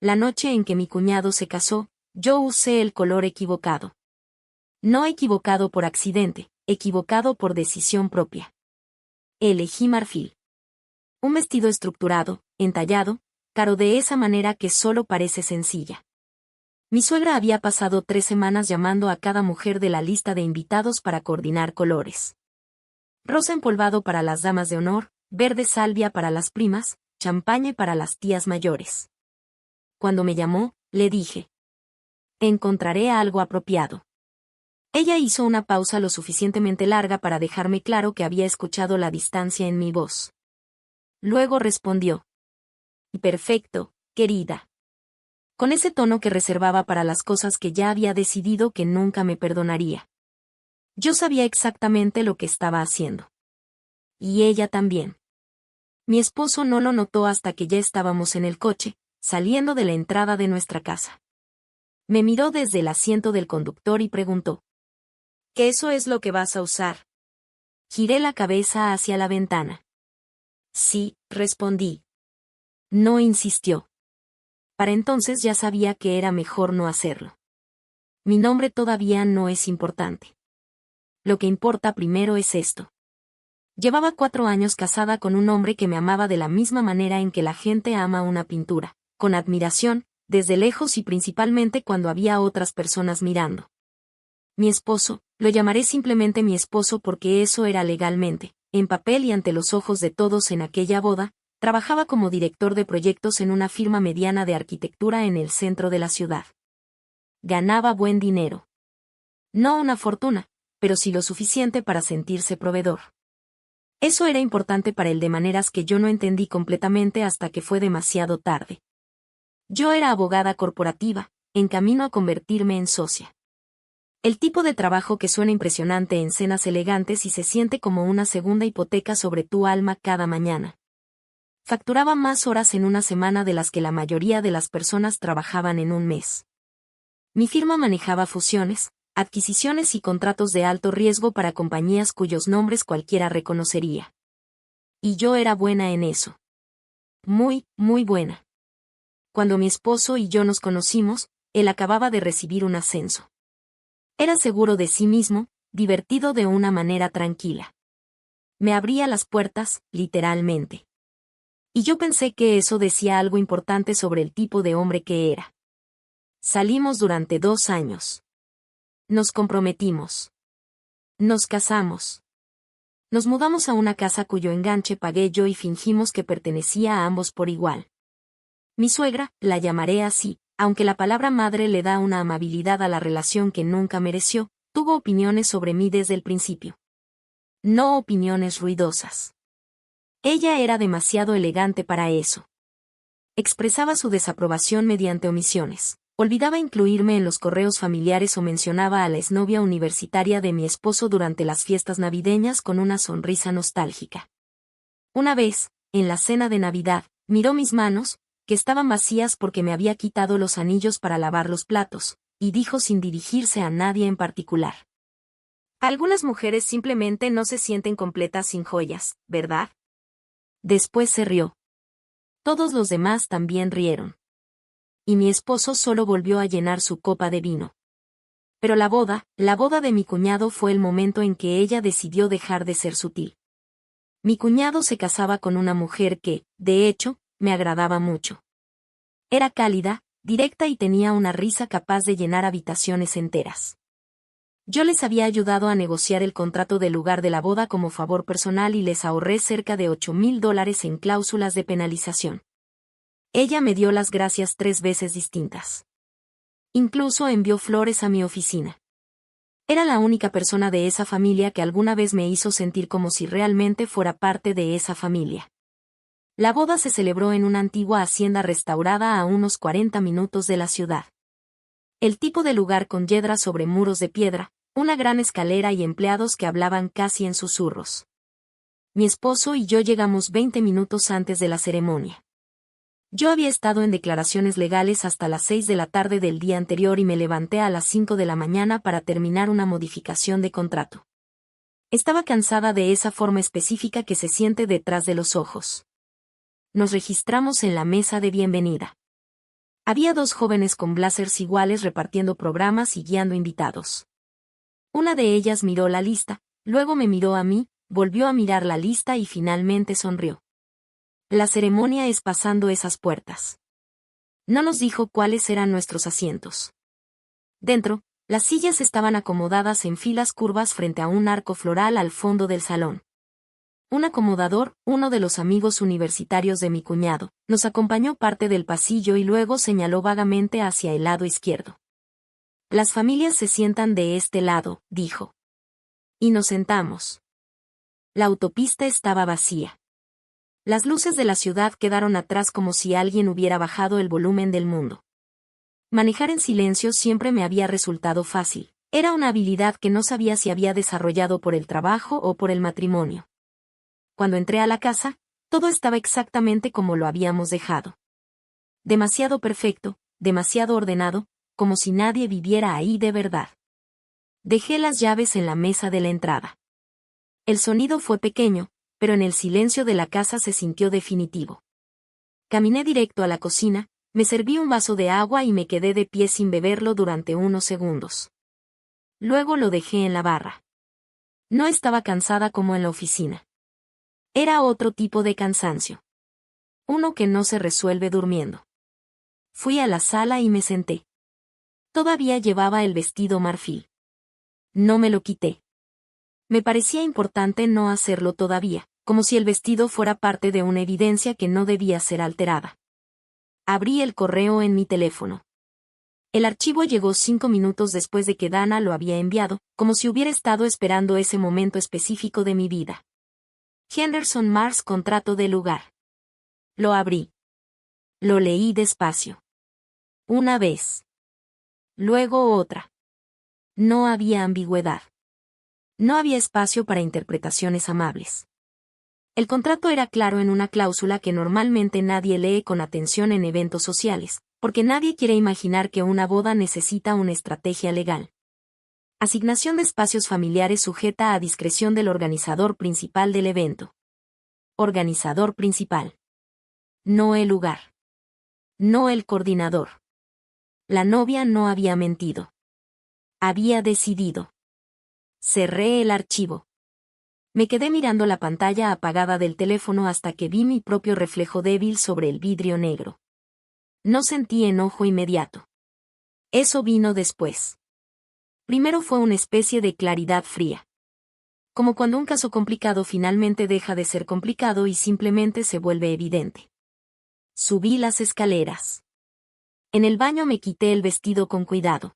la noche en que mi cuñado se casó, yo usé el color equivocado. No equivocado por accidente, equivocado por decisión propia. Elegí marfil. Un vestido estructurado, entallado, caro de esa manera que solo parece sencilla. Mi suegra había pasado 3 semanas llamando a cada mujer de la lista de invitados para coordinar colores. Rosa empolvado para las damas de honor, verde salvia para las primas, champaña para las tías mayores. Cuando me llamó, le dije: encontraré algo apropiado. Ella hizo una pausa lo suficientemente larga para dejarme claro que había escuchado la distancia en mi voz. Luego respondió: perfecto, querida. Con ese tono que reservaba para las cosas que ya había decidido que nunca me perdonaría. Yo sabía exactamente lo que estaba haciendo. Y ella también. Mi esposo no lo notó hasta que ya estábamos en el coche, saliendo de la entrada de nuestra casa. Me miró desde el asiento del conductor y preguntó: ¿qué eso es lo que vas a usar? Giré la cabeza hacia la ventana. Sí, respondí. No insistió. Para entonces ya sabía que era mejor no hacerlo. Mi nombre todavía no es importante. Lo que importa primero es esto. Llevaba 4 años casada con un hombre que me amaba de la misma manera en que la gente ama una pintura, con admiración, desde lejos y principalmente cuando había otras personas mirando. Mi esposo, lo llamaré simplemente mi esposo porque eso era legalmente, en papel y ante los ojos de todos en aquella boda, trabajaba como director de proyectos en una firma mediana de arquitectura en el centro de la ciudad. Ganaba buen dinero. No una fortuna, pero sí lo suficiente para sentirse proveedor. Eso era importante para él de maneras que yo no entendí completamente hasta que fue demasiado tarde. Yo era abogada corporativa, en camino a convertirme en socia. El tipo de trabajo que suena impresionante en cenas elegantes y se siente como una segunda hipoteca sobre tu alma cada mañana. Facturaba más horas en una semana de las que la mayoría de las personas trabajaban en un mes. Mi firma manejaba fusiones, adquisiciones y contratos de alto riesgo para compañías cuyos nombres cualquiera reconocería. Y yo era buena en eso. Muy, muy buena. Cuando mi esposo y yo nos conocimos, él acababa de recibir un ascenso. Era seguro de sí mismo, divertido de una manera tranquila. Me abría las puertas, literalmente. Y yo pensé que eso decía algo importante sobre el tipo de hombre que era. Salimos durante 2 años. Nos comprometimos. Nos casamos. Nos mudamos a una casa cuyo enganche pagué yo y fingimos que pertenecía a ambos por igual. Mi suegra, la llamaré así, aunque la palabra madre le da una amabilidad a la relación que nunca mereció, tuvo opiniones sobre mí desde el principio. No opiniones ruidosas. Ella era demasiado elegante para eso. Expresaba su desaprobación mediante omisiones. Olvidaba incluirme en los correos familiares o mencionaba a la exnovia universitaria de mi esposo durante las fiestas navideñas con una sonrisa nostálgica. Una vez, en la cena de Navidad, miró mis manos, que estaban vacías porque me había quitado los anillos para lavar los platos, y dijo sin dirigirse a nadie en particular: algunas mujeres simplemente no se sienten completas sin joyas, ¿verdad? Después se rió. Todos los demás también rieron. Y mi esposo solo volvió a llenar su copa de vino. Pero la boda de mi cuñado fue el momento en que ella decidió dejar de ser sutil. Mi cuñado se casaba con una mujer que, de hecho, me agradaba mucho. Era cálida, directa y tenía una risa capaz de llenar habitaciones enteras. Yo les había ayudado a negociar el contrato del lugar de la boda como favor personal y les ahorré cerca de $8,000 en cláusulas de penalización. Ella me dio las gracias 3 veces distintas. Incluso envió flores a mi oficina. Era la única persona de esa familia que alguna vez me hizo sentir como si realmente fuera parte de esa familia. La boda se celebró en una antigua hacienda restaurada a unos 40 minutos de la ciudad. El tipo de lugar con yedra sobre muros de piedra, una gran escalera y empleados que hablaban casi en susurros. Mi esposo y yo llegamos 20 minutos antes de la ceremonia. Yo había estado en declaraciones legales hasta las 6 de la tarde del día anterior y me levanté a las 5 de la mañana para terminar una modificación de contrato. Estaba cansada de esa forma específica que se siente detrás de los ojos. Nos registramos en la mesa de bienvenida. Había dos jóvenes con blazers iguales repartiendo programas y guiando invitados. Una de ellas miró la lista, luego me miró a mí, volvió a mirar la lista y finalmente sonrió. La ceremonia es pasando esas puertas. No nos dijo cuáles eran nuestros asientos. Dentro, las sillas estaban acomodadas en filas curvas frente a un arco floral al fondo del salón. Un acomodador, uno de los amigos universitarios de mi cuñado, nos acompañó parte del pasillo y luego señaló vagamente hacia el lado izquierdo. Las familias se sientan de este lado, dijo. Y nos sentamos. La autopista estaba vacía. Las luces de la ciudad quedaron atrás como si alguien hubiera bajado el volumen del mundo. Manejar en silencio siempre me había resultado fácil. Era una habilidad que no sabía si había desarrollado por el trabajo o por el matrimonio. Cuando entré a la casa, todo estaba exactamente como lo habíamos dejado. Demasiado perfecto, demasiado ordenado, como si nadie viviera ahí de verdad. Dejé las llaves en la mesa de la entrada. El sonido fue pequeño, pero en el silencio de la casa se sintió definitivo. Caminé directo a la cocina, me serví un vaso de agua y me quedé de pie sin beberlo durante unos segundos. Luego lo dejé en la barra. No estaba cansada como en la oficina. Era otro tipo de cansancio. Uno que no se resuelve durmiendo. Fui a la sala y me senté. Todavía llevaba el vestido marfil. No me lo quité. Me parecía importante no hacerlo todavía, como si el vestido fuera parte de una evidencia que no debía ser alterada. Abrí el correo en mi teléfono. El archivo llegó 5 minutos después de que Dana lo había enviado, como si hubiera estado esperando ese momento específico de mi vida. Henderson Mars, contrato de lugar. Lo abrí. Lo leí despacio. Una vez. Luego otra. No había ambigüedad. No había espacio para interpretaciones amables. El contrato era claro en una cláusula que normalmente nadie lee con atención en eventos sociales, porque nadie quiere imaginar que una boda necesita una estrategia legal. Asignación de espacios familiares sujeta a discreción del organizador principal del evento. Organizador principal. No el lugar. No el coordinador. La novia no había mentido. Había decidido. Cerré el archivo. Me quedé mirando la pantalla apagada del teléfono hasta que vi mi propio reflejo débil sobre el vidrio negro. No sentí enojo inmediato. Eso vino después. Primero fue una especie de claridad fría. Como cuando un caso complicado finalmente deja de ser complicado y simplemente se vuelve evidente. Subí las escaleras. En el baño me quité el vestido con cuidado.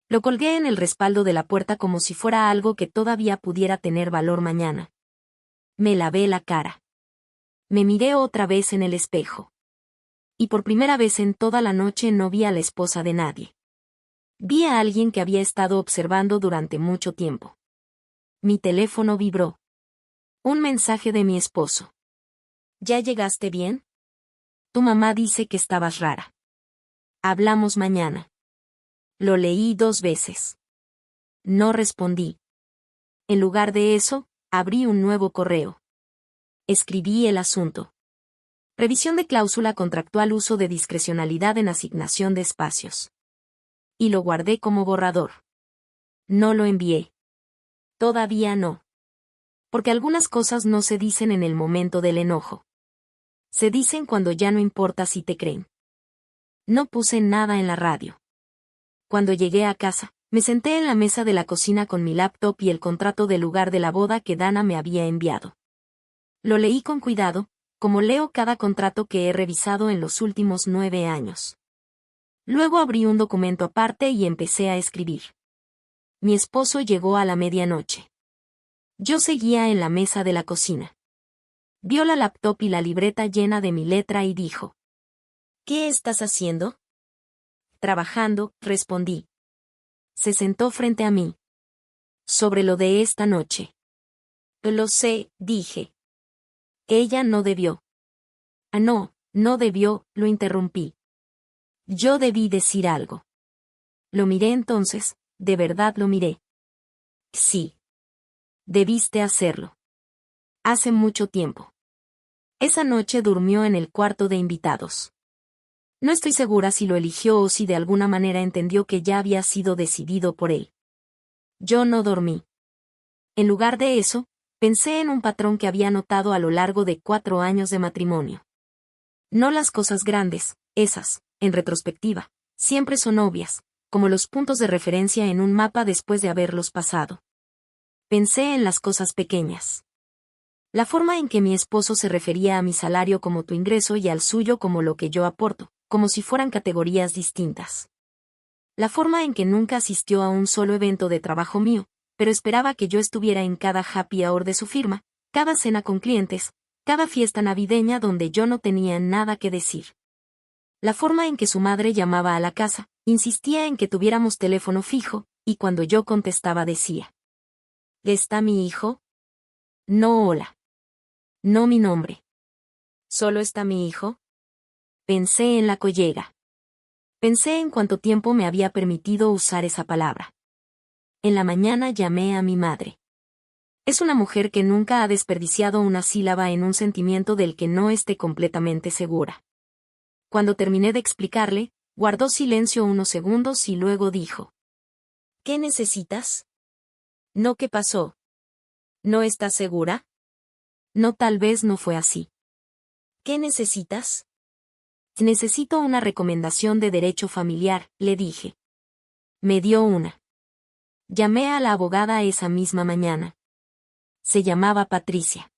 Lo colgué en el respaldo de la puerta como si fuera algo que todavía pudiera tener valor mañana. Me lavé la cara. Me miré otra vez en el espejo. Y por primera vez en toda la noche no vi a la esposa de nadie. Vi a alguien que había estado observando durante mucho tiempo. Mi teléfono vibró. Un mensaje de mi esposo. ¿Ya llegaste bien? Tu mamá dice que estabas rara. Hablamos mañana. Lo leí 2 veces. No respondí. En lugar de eso, abrí un nuevo correo. Escribí el asunto. Revisión de cláusula contractual, uso de discrecionalidad en asignación de espacios. Y lo guardé como borrador. No lo envié. Todavía no. Porque algunas cosas no se dicen en el momento del enojo. Se dicen cuando ya no importa si te creen. No puse nada en la radio. Cuando llegué a casa, me senté en la mesa de la cocina con mi laptop y el contrato del lugar de la boda que Dana me había enviado. Lo leí con cuidado, como leo cada contrato que he revisado en los últimos 9 años. Luego abrí un documento aparte y empecé a escribir. Mi esposo llegó a la medianoche. Yo seguía en la mesa de la cocina. Vio la laptop y la libreta llena de mi letra y dijo: ¿Qué estás haciendo? Trabajando, respondí. Se sentó frente a mí. Sobre lo de esta noche. Lo sé, dije. Ella no debió. Ah, no, no debió, lo interrumpí. Yo debí decir algo. Lo miré entonces, de verdad lo miré. Sí. Debiste hacerlo. Hace mucho tiempo. Esa noche durmió en el cuarto de invitados. No estoy segura si lo eligió o si de alguna manera entendió que ya había sido decidido por él. Yo no dormí. En lugar de eso, pensé en un patrón que había notado a lo largo de 4 años de matrimonio. No las cosas grandes, esas, en retrospectiva, siempre son obvias, como los puntos de referencia en un mapa después de haberlos pasado. Pensé en las cosas pequeñas. La forma en que mi esposo se refería a mi salario como tu ingreso y al suyo como lo que yo aporto, como si fueran categorías distintas. La forma en que nunca asistió a un solo evento de trabajo mío, pero esperaba que yo estuviera en cada happy hour de su firma, cada cena con clientes, cada fiesta navideña donde yo no tenía nada que decir. La forma en que su madre llamaba a la casa, insistía en que tuviéramos teléfono fijo, y cuando yo contestaba decía: ¿está mi hijo? No, hola. No mi nombre. ¿Solo está mi hijo? Pensé en la collega. Pensé en cuánto tiempo me había permitido usar esa palabra. En la mañana llamé a mi madre. Es una mujer que nunca ha desperdiciado una sílaba en un sentimiento del que no esté completamente segura. Cuando terminé de explicarle, guardó silencio unos segundos y luego dijo: ¿qué necesitas? No, ¿qué pasó? ¿No estás segura? No, tal vez no fue así. ¿Qué necesitas? Necesito una recomendación de derecho familiar, le dije. Me dio una. Llamé a la abogada esa misma mañana. Se llamaba Patricia.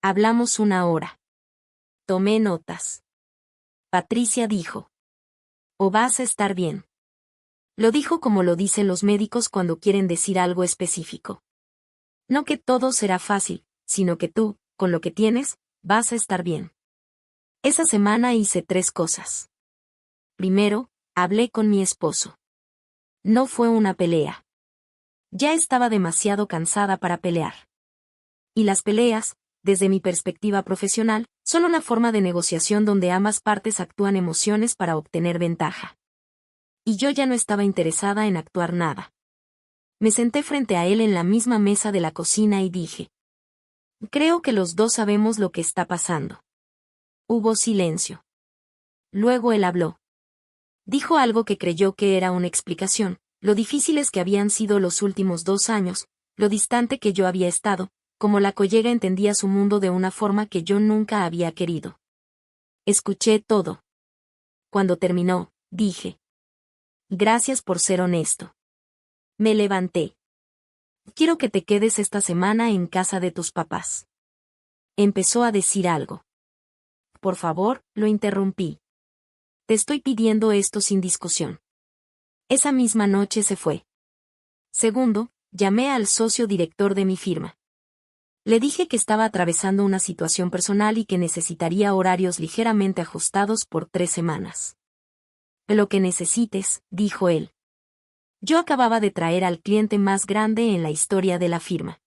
Hablamos 1 hora. Tomé notas. Patricia dijo: ¿o vas a estar bien? Lo dijo como lo dicen los médicos cuando quieren decir algo específico. No que todo será fácil, sino que tú, con lo que tienes, vas a estar bien. Esa semana hice 3 cosas. Primero, hablé con mi esposo. No fue una pelea. Ya estaba demasiado cansada para pelear. Y las peleas, desde mi perspectiva profesional, son una forma de negociación donde ambas partes actúan emociones para obtener ventaja. Y yo ya no estaba interesada en actuar nada. Me senté frente a él en la misma mesa de la cocina y dije: creo que los dos sabemos lo que está pasando. Hubo silencio. Luego él habló. Dijo algo que creyó que era una explicación, lo difíciles que habían sido los últimos 2 años, lo distante que yo había estado, como la collega entendía su mundo de una forma que yo nunca había querido. Escuché todo. Cuando terminó, dije: gracias por ser honesto. Me levanté. Quiero que te quedes esta semana en casa de tus papás. Empezó a decir algo. Por favor, lo interrumpí. Te estoy pidiendo esto sin discusión. Esa misma noche se fue. Segundo, llamé al socio director de mi firma. Le dije que estaba atravesando una situación personal y que necesitaría horarios ligeramente ajustados por 3 semanas. Lo que necesites, dijo él. Yo acababa de traer al cliente más grande en la historia de la firma.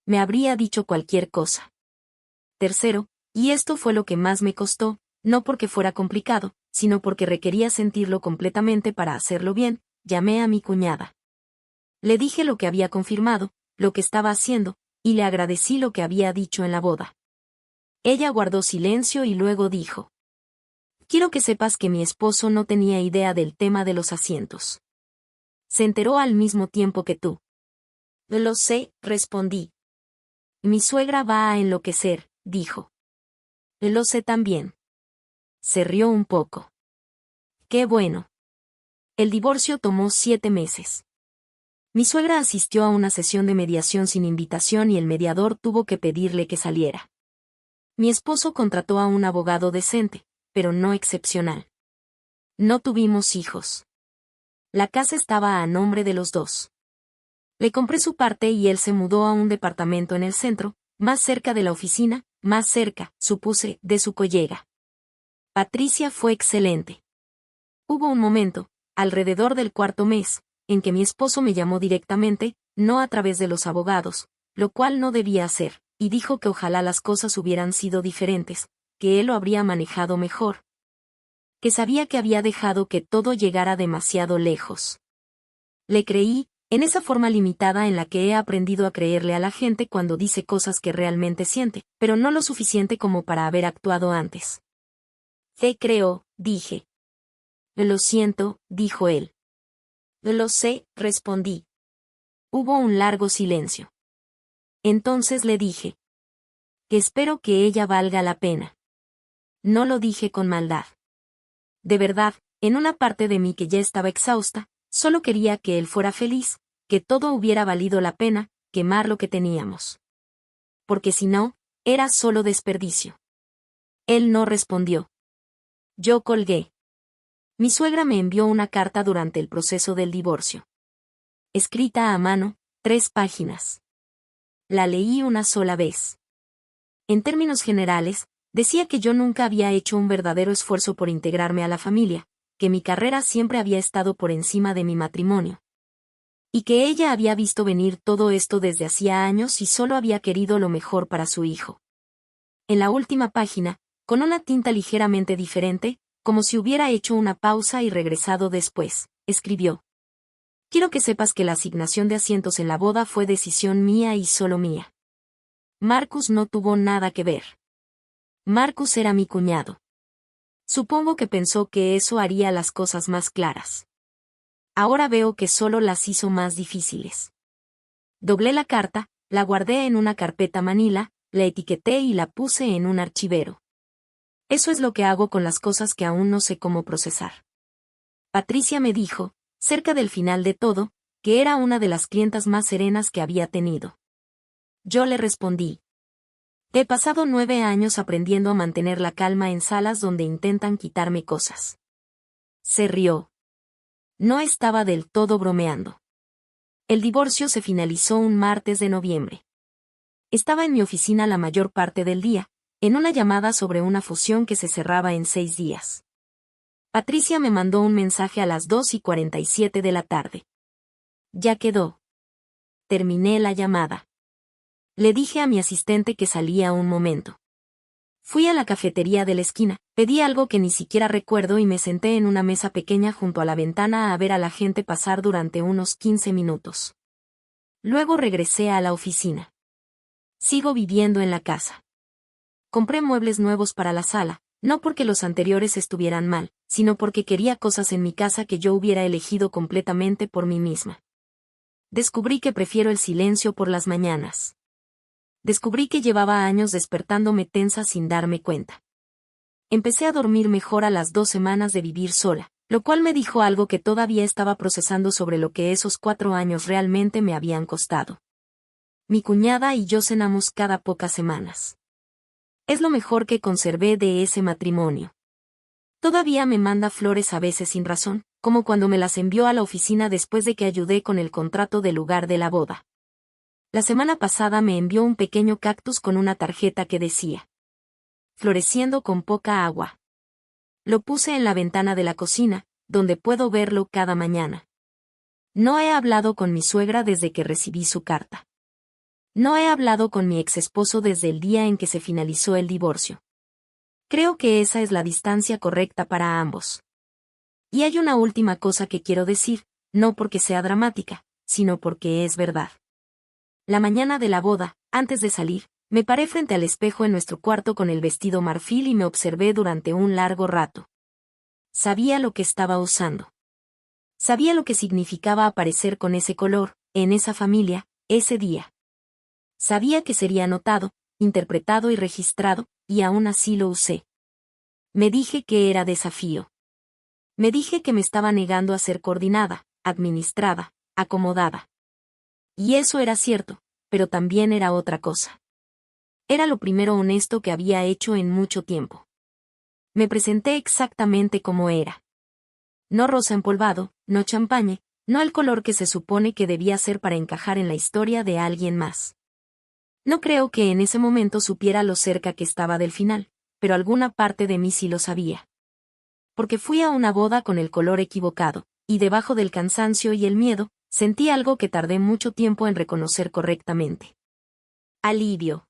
Me habría dicho cualquier cosa. Tercero, y esto fue lo que más me costó, no porque fuera complicado, sino porque requería sentirlo completamente para hacerlo bien, llamé a mi cuñada. Le dije lo que había confirmado, lo que estaba haciendo, y le agradecí lo que había dicho en la boda. Ella guardó silencio y luego dijo: quiero que sepas que mi esposo no tenía idea del tema de los asientos. Se enteró al mismo tiempo que tú. Lo sé, respondí. Mi suegra va a enloquecer, dijo. Lo sé también. Se rió un poco. Qué bueno. El divorcio tomó 7 meses. Mi suegra asistió a una sesión de mediación sin invitación y el mediador tuvo que pedirle que saliera. Mi esposo contrató a un abogado decente, pero no excepcional. No tuvimos hijos. La casa estaba a nombre de los dos. Le compré su parte y él se mudó a un departamento en el centro, más cerca de la oficina, más cerca, supuse, de su collega. Patricia fue excelente. Hubo un momento, alrededor del 4.º mes, en que mi esposo me llamó directamente, no a través de los abogados, lo cual no debía hacer, y dijo que ojalá las cosas hubieran sido diferentes, que él lo habría manejado mejor. Que sabía que había dejado que todo llegara demasiado lejos. Le creí, en esa forma limitada en la que he aprendido a creerle a la gente cuando dice cosas que realmente siente, pero no lo suficiente como para haber actuado antes. Te creo, dije. Lo siento, dijo él. Lo sé, respondí. Hubo un largo silencio. Entonces le dije. Que espero que ella valga la pena. No lo dije con maldad. De verdad, en una parte de mí que ya estaba exhausta, solo quería que él fuera feliz, que todo hubiera valido la pena, quemar lo que teníamos. Porque si no, era solo desperdicio. Él no respondió. Yo colgué. Mi suegra me envió una carta durante el proceso del divorcio. Escrita a mano, 3 páginas. La leí una sola vez. En términos generales, decía que yo nunca había hecho un verdadero esfuerzo por integrarme a la familia, que mi carrera siempre había estado por encima de mi matrimonio. Y que ella había visto venir todo esto desde hacía años y solo había querido lo mejor para su hijo. En la última página, con una tinta ligeramente diferente, como si hubiera hecho una pausa y regresado después, escribió. Quiero que sepas que la asignación de asientos en la boda fue decisión mía y solo mía. Marcus no tuvo nada que ver. Marcus era mi cuñado. Supongo que pensó que eso haría las cosas más claras. Ahora veo que solo las hizo más difíciles. Doblé la carta, la guardé en una carpeta manila, la etiqueté y la puse en un archivero. Eso es lo que hago con las cosas que aún no sé cómo procesar. Patricia me dijo, cerca del final de todo, que era una de las clientas más serenas que había tenido. Yo le respondí. He pasado 9 años aprendiendo a mantener la calma en salas donde intentan quitarme cosas. Se rió. No estaba del todo bromeando. El divorcio se finalizó un martes de noviembre. Estaba en mi oficina la mayor parte del día, en una llamada sobre una fusión que se cerraba en 6 días. Patricia me mandó un mensaje a las 2:47 de la tarde. Ya quedó. Terminé la llamada. Le dije a mi asistente que salía un momento. Fui a la cafetería de la esquina, pedí algo que ni siquiera recuerdo y me senté en una mesa pequeña junto a la ventana a ver a la gente pasar durante unos 15 minutos. Luego regresé a la oficina. Sigo viviendo en la casa. Compré muebles nuevos para la sala, no porque los anteriores estuvieran mal, sino porque quería cosas en mi casa que yo hubiera elegido completamente por mí misma. Descubrí que prefiero el silencio por las mañanas. Descubrí que llevaba años despertándome tensa sin darme cuenta. Empecé a dormir mejor a las 2 semanas de vivir sola, lo cual me dijo algo que todavía estaba procesando sobre lo que esos 4 años realmente me habían costado. Mi cuñada y yo cenamos cada pocas semanas. Es lo mejor que conservé de ese matrimonio. Todavía me manda flores a veces sin razón, como cuando me las envió a la oficina después de que ayudé con el contrato del lugar de la boda. La semana pasada me envió un pequeño cactus con una tarjeta que decía: floreciendo con poca agua. Lo puse en la ventana de la cocina, donde puedo verlo cada mañana. No he hablado con mi suegra desde que recibí su carta. No he hablado con mi exesposo desde el día en que se finalizó el divorcio. Creo que esa es la distancia correcta para ambos. Y hay una última cosa que quiero decir, no porque sea dramática, sino porque es verdad. La mañana de la boda, antes de salir, me paré frente al espejo en nuestro cuarto con el vestido marfil y me observé durante un largo rato. Sabía lo que estaba usando. Sabía lo que significaba aparecer con ese color, en esa familia, ese día. Sabía que sería notado, interpretado y registrado, y aún así lo usé. Me dije que era desafío. Me dije que me estaba negando a ser coordinada, administrada, acomodada. Y eso era cierto, pero también era otra cosa. Era lo primero honesto que había hecho en mucho tiempo. Me presenté exactamente como era. No rosa empolvado, no champañe, no el color que se supone que debía ser para encajar en la historia de alguien más. No creo que en ese momento supiera lo cerca que estaba del final, pero alguna parte de mí sí lo sabía. Porque fui a una boda con el color equivocado, y debajo del cansancio y el miedo, sentí algo que tardé mucho tiempo en reconocer correctamente. Alivio.